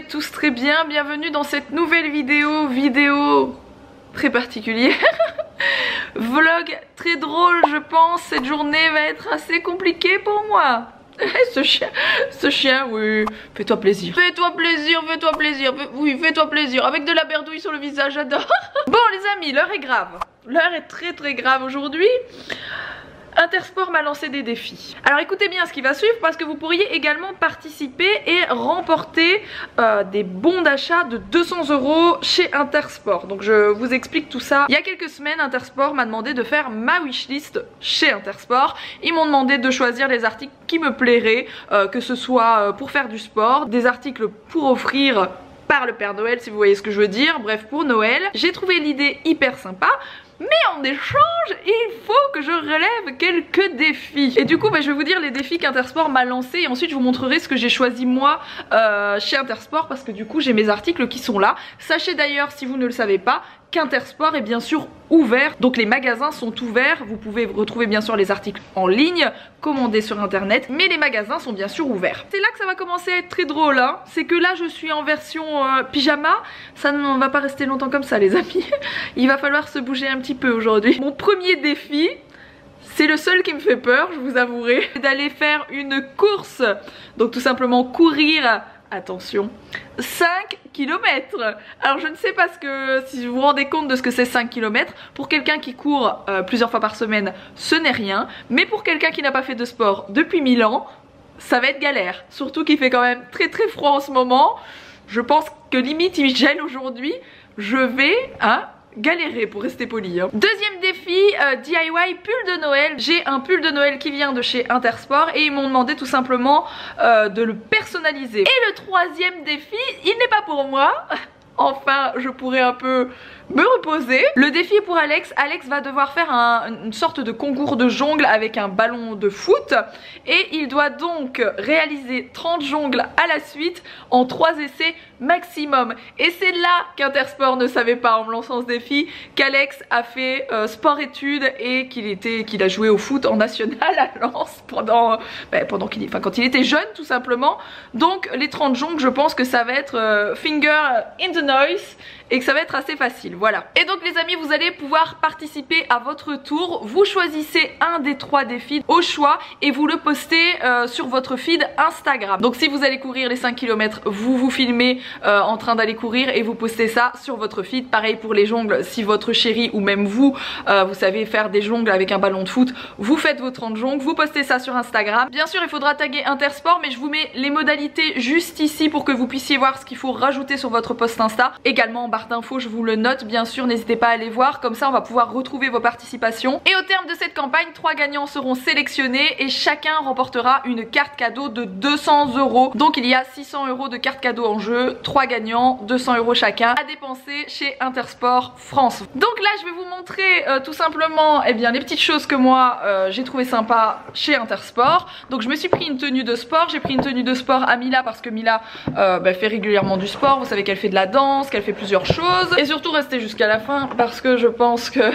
tous très bien, bienvenue dans cette nouvelle vidéo très particulière. Vlog très drôle je pense, cette journée va être assez compliquée pour moi. Ce chien, oui, fais-toi plaisir. Fais-toi plaisir, oui, fais-toi plaisir. Avec de la berdouille sur le visage, j'adore. Bon les amis, l'heure est grave. L'heure est très grave aujourd'hui. Intersport m'a lancé des défis. Alors écoutez bien ce qui va suivre parce que vous pourriez également participer et remporter des bons d'achat de 200 € chez Intersport. Donc je vous explique tout ça. Il y a quelques semaines, Intersport m'a demandé de faire ma wishlist chez Intersport. Ils m'ont demandé de choisir les articles qui me plairaient, que ce soit pour faire du sport, des articles pour offrir par le Père Noël si vous voyez ce que je veux dire, bref pour Noël. J'ai trouvé l'idée hyper sympa. Mais en échange, il faut que je relève quelques défis. Et du coup, je vais vous dire les défis qu'Intersport m'a lancés. Et ensuite, je vous montrerai ce que j'ai choisi moi chez Intersport. Parce que du coup, j'ai mes articles qui sont là. Sachez d'ailleurs, si vous ne le savez pas, qu'Intersport est bien sûr ouvert. Donc les magasins sont ouverts. Vous pouvez retrouver bien sûr les articles en ligne, commandés sur internet. Mais les magasins sont bien sûr ouverts. C'est là que ça va commencer à être très drôle. Hein. C'est que là, je suis en version pyjama. Ça ne va pas rester longtemps comme ça les amis. Il va falloir se bouger un petit peu aujourd'hui. Mon premier défi, c'est le seul qui me fait peur, je vous avouerai, d'aller faire une course. Donc tout simplement courir, attention, 5 km. Alors je ne sais pas si vous vous rendez compte de ce que c'est 5 km. Pour quelqu'un qui court plusieurs fois par semaine, ce n'est rien. Mais pour quelqu'un qui n'a pas fait de sport depuis 1000 ans, ça va être galère. Surtout qu'il fait quand même très froid en ce moment. Je pense que limite il gèle aujourd'hui. Je vais galérer pour rester poli. Deuxième défi, DIY pull de Noël. J'ai un pull de Noël qui vient de chez Intersport et ils m'ont demandé tout simplement de le personnaliser. Et le troisième défi, il n'est pas pour moi. Enfin, je pourrais un peu me reposer. Le défi est pour Alex. Alex va devoir faire une sorte de concours de jongles avec un ballon de foot. Et il doit donc réaliser 30 jongles à la suite en 3 essais maximum. Et c'est là qu'Intersport ne savait pas en me lançant ce défi qu'Alex a fait sport-études et qu'il a joué au foot en national à Lens quand il était jeune tout simplement. Donc les 30 jongles, je pense que ça va être finger in the noise et que ça va être assez facile, voilà. Et donc les amis, vous allez pouvoir participer à votre tour. Vous choisissez un des 3 défis au choix et vous le postez sur votre feed Instagram. Donc si vous allez courir les 5 km, vous vous filmez en train d'aller courir et vous postez ça sur votre feed. Pareil pour les jongles, si votre chéri ou même vous, vous savez faire des jongles avec un ballon de foot, vous faites vos 30 jongles, vous postez ça sur Instagram. Bien sûr il faudra taguer Intersport, mais je vous mets les modalités juste ici pour que vous puissiez voir ce qu'il faut rajouter sur votre post Insta. Également en barre d'infos je vous le note, bien sûr n'hésitez pas à aller voir, comme ça on va pouvoir retrouver vos participations. Et au terme de cette campagne, 3 gagnants seront sélectionnés et chacun remportera une carte cadeau de 200 €. Donc il y a 600 € de carte cadeau en jeu, 3 gagnants, 200 € chacun à dépenser chez Intersport France. Donc là je vais vous montrer tout simplement les petites choses que moi j'ai trouvé sympa chez Intersport. Donc je me suis pris une tenue de sport, j'ai pris une tenue de sport à Mila parce que Mila fait régulièrement du sport, vous savez qu'elle fait de la danse, qu'elle fait plusieurs choses. Et surtout restez jusqu'à la fin parce que je pense que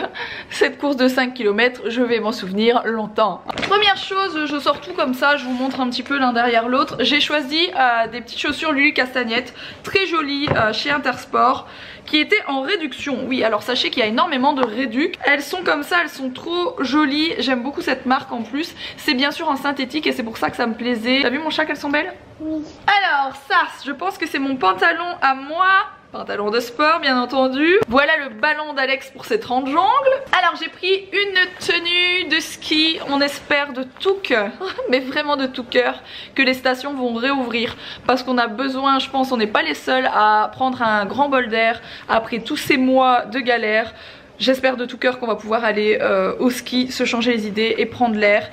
cette course de 5 km, je vais m'en souvenir longtemps. Première chose, je sors tout comme ça, je vous montre un petit peu l'un derrière l'autre. J'ai choisi des petites chaussures Lulu Castagnette, très jolies chez Intersport, qui étaient en réduction. Oui, alors sachez qu'il y a énormément de réduc. Elles sont comme ça, elles sont trop jolies. J'aime beaucoup cette marque en plus. C'est bien sûr en synthétique et c'est pour ça que ça me plaisait. T'as vu mon chat qu'elles sont belles? Oui. Alors ça, je pense que c'est mon pantalon à moi. Pantalon de sport bien entendu. Voilà le ballon d'Alex pour ses 30 jongles. Alors j'ai pris une tenue de ski. On espère de tout cœur, mais vraiment de tout cœur, que les stations vont réouvrir. Parce qu'on a besoin, je pense, on n'est pas les seuls à prendre un grand bol d'air après tous ces mois de galère. J'espère de tout cœur qu'on va pouvoir aller au ski, se changer les idées et prendre l'air.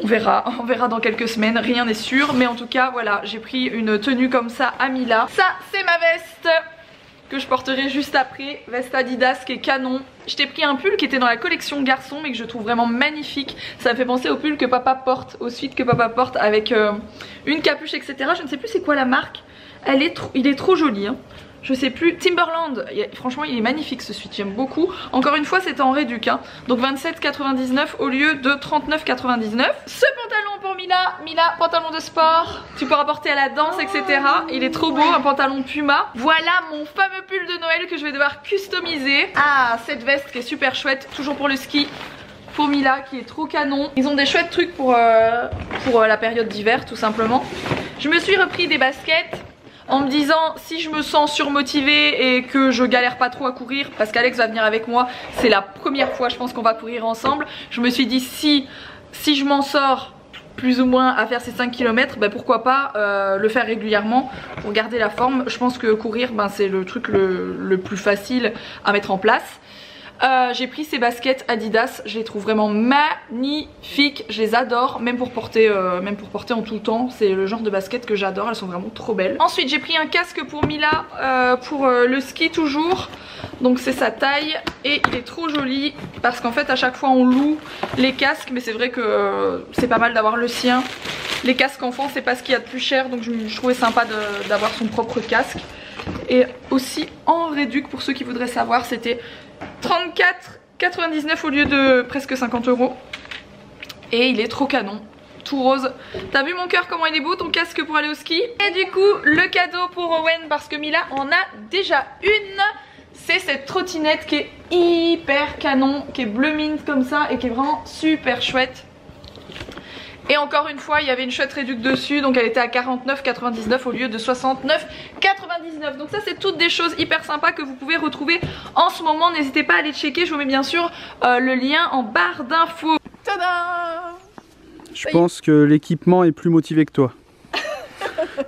On verra dans quelques semaines, rien n'est sûr. Mais en tout cas voilà, j'ai pris une tenue comme ça à Mila. Ça c'est ma veste que je porterai juste après, veste Adidas qui est canon. Je t'ai pris un pull qui était dans la collection garçon mais que je trouve vraiment magnifique. Ça me fait penser au pull que papa porte, au sweat que papa porte avec une capuche etc. Je ne sais plus c'est quoi la marque. Il est trop joli hein. Je sais plus, Timberland, franchement il est magnifique ce sweat, j'aime beaucoup. Encore une fois c'était en réduc hein. Donc 27,99 au lieu de 39,99. Ce pantalon pour Mila. Mila, pantalon de sport. Tu pourras porter à la danse, etc. Il est trop beau, un pantalon Puma. Voilà mon fameux pull de Noël que je vais devoir customiser. Ah, cette veste qui est super chouette, toujours pour le ski. Pour Mila qui est trop canon. Ils ont des chouettes trucs pour la période d'hiver tout simplement. Je me suis repris des baskets en me disant si je me sens surmotivée et que je galère pas trop à courir, parce qu'Alex va venir avec moi, c'est la première fois je pense qu'on va courir ensemble. Je me suis dit si je m'en sors plus ou moins à faire ces 5 km, ben pourquoi pas le faire régulièrement pour garder la forme. Je pense que courir ben, c'est le truc le plus facile à mettre en place. J'ai pris ces baskets Adidas, je les trouve vraiment magnifiques, je les adore, même pour porter en tout le temps, c'est le genre de baskets que j'adore, elles sont vraiment trop belles. Ensuite j'ai pris un casque pour Mila, pour le ski toujours, donc c'est sa taille et il est trop joli parce qu'en fait à chaque fois on loue les casques, mais c'est vrai que c'est pas mal d'avoir le sien. Les casques enfants c'est pas ce qu'il y a de plus cher, donc je trouvais sympa d'avoir son propre casque. Et aussi en réduc pour ceux qui voudraient savoir, c'était 34,99 au lieu de presque 50 €. Et il est trop canon, tout rose. T'as vu mon cœur comment il est beau, ton casque pour aller au ski? Et du coup le cadeau pour Owen, parce que Mila en a déjà une, c'est cette trottinette qui est hyper canon, qui est bleu mint comme ça et qui est vraiment super chouette. Et encore une fois il y avait une chouette réduc dessus, donc elle était à 49,99 au lieu de 69,99. Donc ça c'est toutes des choses hyper sympas que vous pouvez retrouver en ce moment. N'hésitez pas à aller checker, je vous mets bien sûr le lien en barre d'infos. Tada! Je pense que l'équipement est plus motivé que toi.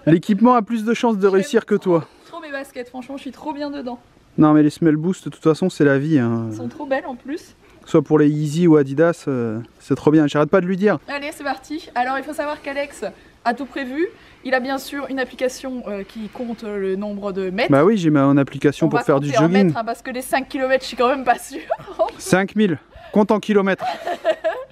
L'équipement a plus de chances de réussir que toi. Trop mes baskets, franchement je suis trop bien dedans. Non mais les Smell Boost de toute façon c'est la vie hein. Elles sont trop belles en plus. Que ce soit pour les Yeezy ou Adidas, c'est trop bien, j'arrête pas de lui dire. Allez c'est parti. Alors il faut savoir qu'Alex a tout prévu. Il a bien sûr une application qui compte le nombre de mètres. Bah oui, j'ai ma application pour faire du jogging. Mètres, hein, parce que les 5 km je suis quand même pas sûre. 5000, compte en kilomètres.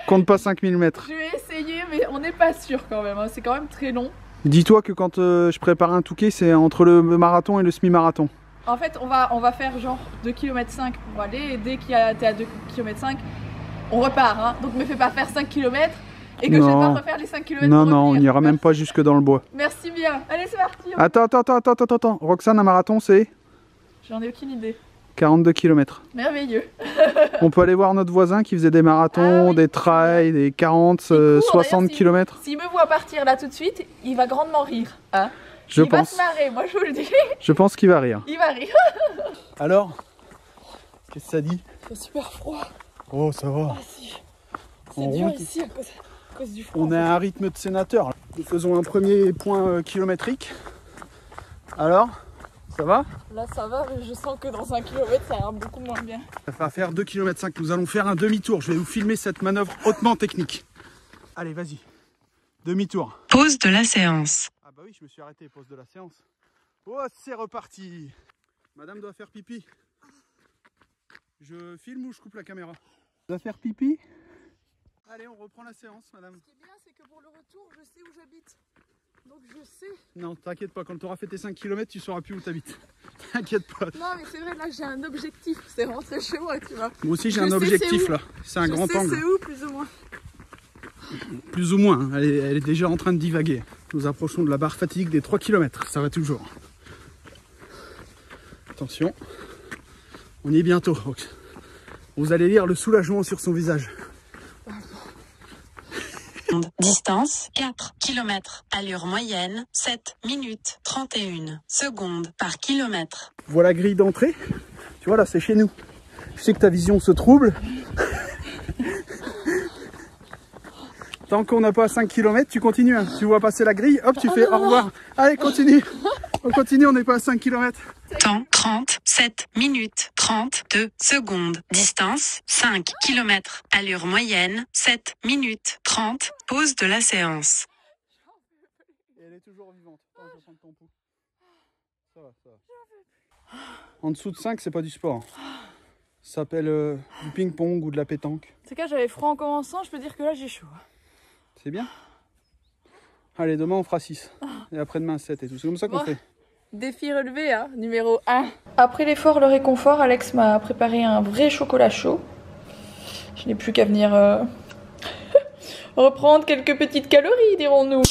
Compte pas 5000 mètres. Je vais essayer mais on n'est pas sûr quand même, hein. C'est quand même très long. Dis-toi que quand je prépare un Touquet, c'est entre le marathon et le semi-marathon. En fait on va faire genre 2,5 km pour aller, et dès t'es à 2,5 km on repart hein. Donc me fais pas faire 5 km et que je vais pas refaire les 5 km. Non non, on n'ira même pas jusque dans le bois. Merci bien, allez c'est parti. Attends, Roxane, un marathon c'est? J'en ai aucune idée. 42 km. Merveilleux. On peut aller voir notre voisin qui faisait des marathons, oui, des trails, des 40, 60 km. S'il me voit partir là tout de suite, il va grandement rire hein. Il va se marrer, moi je vous le dis. Je pense qu'il va rire. Il va rire. Alors, qu'est-ce que ça dit? Il fait super froid. Oh, ça va. Ah si. C'est dur ici à cause du froid. On est à un rythme de sénateur. Nous faisons un premier point kilométrique. Alors, ça va? Là ça va, mais je sens que dans 1 km ça ira beaucoup moins bien. Ça va faire 2,5 km. Nous allons faire un demi-tour. Je vais vous filmer cette manœuvre hautement technique. Allez, vas-y. Demi-tour. Pause de la séance. Ah bah oui, je me suis arrêté, pause de la séance. Oh, c'est reparti. Madame doit faire pipi. Je filme ou je coupe la caméra? Doit faire pipi? Allez, on reprend la séance, madame. Ce qui est bien, c'est que pour le retour, je sais où j'habite. Donc je sais. Non, t'inquiète pas, quand tu auras fait tes 5 km, tu sauras plus où t'habites. T'inquiète pas. Non, mais c'est vrai, là j'ai un objectif, c'est rentrer chez moi, tu vois. Moi aussi j'ai un objectif là. C'est un grand angle. C'est où, plus ou moins? Plus ou moins, hein. Elle est déjà en train de divaguer. Nous approchons de la barre fatidique des 3 km, ça va toujours. Attention, on y est bientôt. Vous allez lire le soulagement sur son visage. Distance 4 km. Allure moyenne 7 minutes 31 secondes par kilomètre. Voilà grille d'entrée. Tu vois là, c'est chez nous. Je sais que ta vision se trouble. Tant qu'on n'a pas 5 km, tu continues. Hein. Tu vois passer la grille, hop, tu fais au revoir. Allez, continue. On continue, on n'est pas à 5 km. Temps 37 minutes 32 secondes. Distance 5 km. Allure moyenne 7 minutes 30. Pause de la séance. Et elle est toujours vivante. Attends, je vais prendre ton pouls. Ça va, ça va. En dessous de 5, c'est pas du sport. Ça s'appelle du ping-pong ou de la pétanque. C'est que j'avais froid en commençant, je peux dire que là j'ai chaud. C'est bien. Allez, demain on fera 6. Et après-demain 7 et tout. C'est comme ça qu'on fait. Défi relevé, hein, numéro 1. Après l'effort, le réconfort, Alex m'a préparé un vrai chocolat chaud. Je n'ai plus qu'à venir reprendre quelques petites calories, dirons-nous.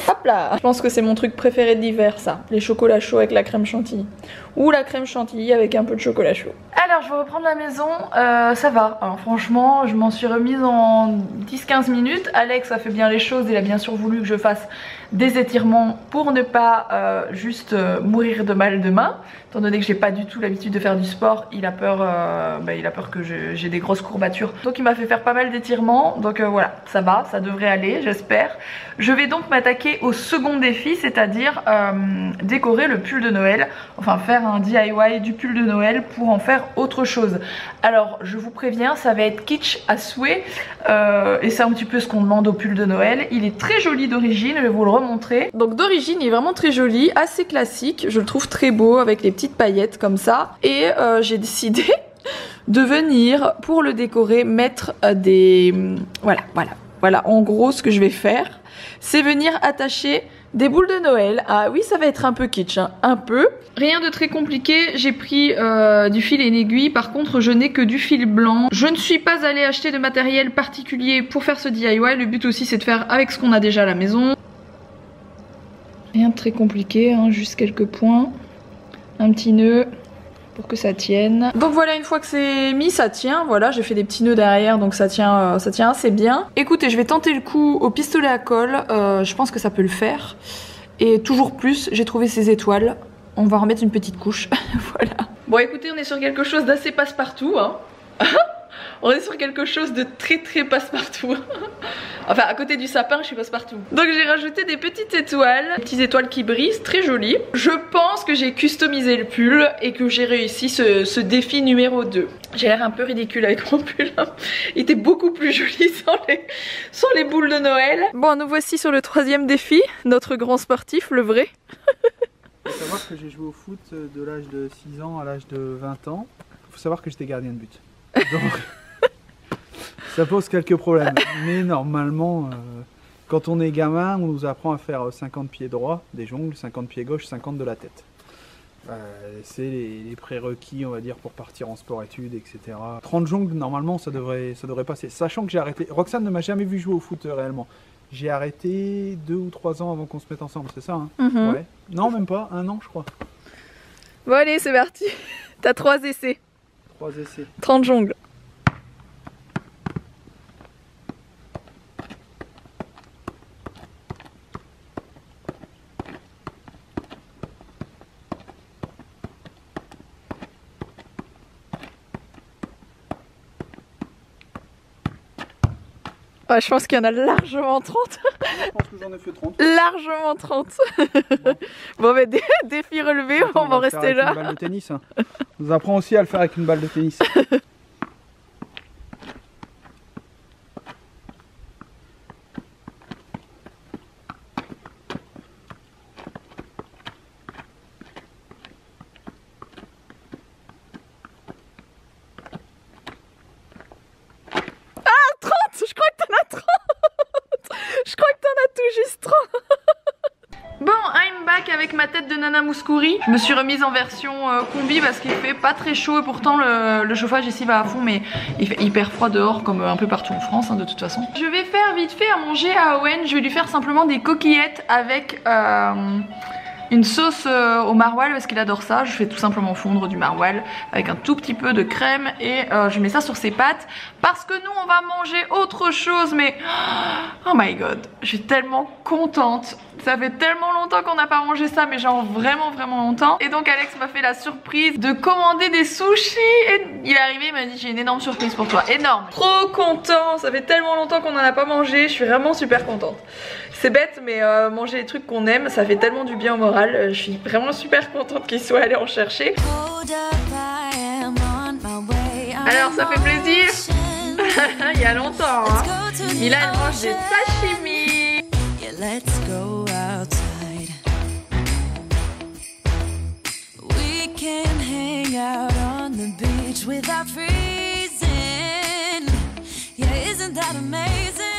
Hop là. Je pense que c'est mon truc préféré de l'hiver, ça. Les chocolats chauds avec la crème chantilly. Ou la crème chantilly avec un peu de chocolat chaud. Alors, je vais reprendre la maison. Ça va. Alors, franchement, je m'en suis remise en 10-15 minutes. Alex a fait bien les choses. Il a bien sûr voulu que je fasse des étirements pour ne pas juste mourir de mal demain. Étant donné que j'ai pas du tout l'habitude de faire du sport, il a peur que j'ai des grosses courbatures. Donc il m'a fait faire pas mal d'étirements. Donc voilà, ça va, ça devrait aller, j'espère. Je vais donc m'attaquer au second défi, c'est-à-dire décorer le pull de Noël. Enfin faire un DIY du pull de Noël pour en faire autre chose. Alors je vous préviens, ça va être kitsch à souhait. Et c'est un petit peu ce qu'on demande au pull de Noël. Il est très joli d'origine, je vais vous le remontrer. Donc d'origine il est vraiment très joli, assez classique. Je le trouve très beau avec les petites paillettes comme ça. Et j'ai décidé de venir pour le décorer mettre des... Voilà, en gros ce que je vais faire, c'est venir attacher des boules de Noël. Ah oui, ça va être un peu kitsch, hein, un peu. Rien de très compliqué, j'ai pris du fil et une aiguille. Par contre, je n'ai que du fil blanc. Je ne suis pas allée acheter de matériel particulier pour faire ce DIY. Le but aussi, c'est de faire avec ce qu'on a déjà à la maison. Rien de très compliqué, hein, juste quelques points. Un petit nœud pour que ça tienne. Donc voilà, une fois que c'est mis, ça tient. Voilà, j'ai fait des petits nœuds derrière, donc ça tient assez bien. Écoutez, je vais tenter le coup au pistolet à colle. Je pense que ça peut le faire. Et toujours plus, j'ai trouvé ces étoiles. On va remettre une petite couche. Voilà. Bon, écoutez, on est sur quelque chose d'assez passe-partout, hein. On est sur quelque chose de très passe-partout. Enfin, à côté du sapin, je suis passe-partout. Donc j'ai rajouté des petites étoiles. Des petites étoiles qui brillent, très jolies. Je pense que j'ai customisé le pull et que j'ai réussi ce défi numéro 2. J'ai l'air un peu ridicule avec mon pull, hein. Il était beaucoup plus joli sans les boules de Noël. Bon, nous voici sur le 3e défi. Notre grand sportif, le vrai. Il faut savoir que j'ai joué au foot de l'âge de 6 ans à l'âge de 20 ans. Il faut savoir que j'étais gardien de but. Donc, ça pose quelques problèmes. Mais normalement, quand on est gamin, on nous apprend à faire 50 pieds droits des jongles, 50 pieds gauche, 50 de la tête. C'est les prérequis, on va dire, pour partir en sport-études, etc. 30 jongles, normalement, ça devrait passer. Sachant que j'ai arrêté. Roxane ne m'a jamais vu jouer au foot réellement. J'ai arrêté 2 ou 3 ans avant qu'on se mette ensemble, c'est ça, hein? Ouais. Non, même pas, 1 an, je crois. Bon, allez, c'est parti. T'as 3 essais. 3 essais. 30 jongles. Ouais, je pense qu'il y en a largement 30. Je pense que j'en ai fait 30. Largement 30. Bon, mais défi relevé, on va rester là. Une balle de tennis. Hein. On nous apprend aussi à le faire avec une balle de tennis. Je crois que t'en as 30. Je crois que t'en as tout juste 30. Bon, I'm back avec ma tête de Nana Mouskouri. Je me suis remise en version combi parce qu'il fait pas très chaud et pourtant le chauffage ici va à fond, mais il fait hyper froid dehors comme un peu partout en France, hein, de toute façon. Je vais faire vite fait à manger à Owen. Je vais lui faire simplement des coquillettes avec une sauce au maroilles parce qu'il adore ça. Je fais tout simplement fondre du maroilles avec un tout petit peu de crème et je mets ça sur ses pâtes parce que nous on va manger autre chose. Mais oh my god, je suis tellement contente. Ça fait tellement longtemps qu'on n'a pas mangé ça, mais genre vraiment longtemps. Et donc Alex m'a fait la surprise de commander des sushis et il est arrivé, il m'a dit j'ai une énorme surprise pour toi. Énorme, trop content. Ça fait tellement longtemps qu'on n'en a pas mangé. Je suis vraiment super contente. C'est bête, mais manger les trucs qu'on aime, ça fait tellement du bien au moral. Je suis vraiment super contente qu'il soit allé en chercher. Alors ça fait plaisir. Il y a longtemps, hein. Mila elle mange des sashimi. Let's go outside. We can hang out on the beach without freezing. Yeah, isn't that amazing?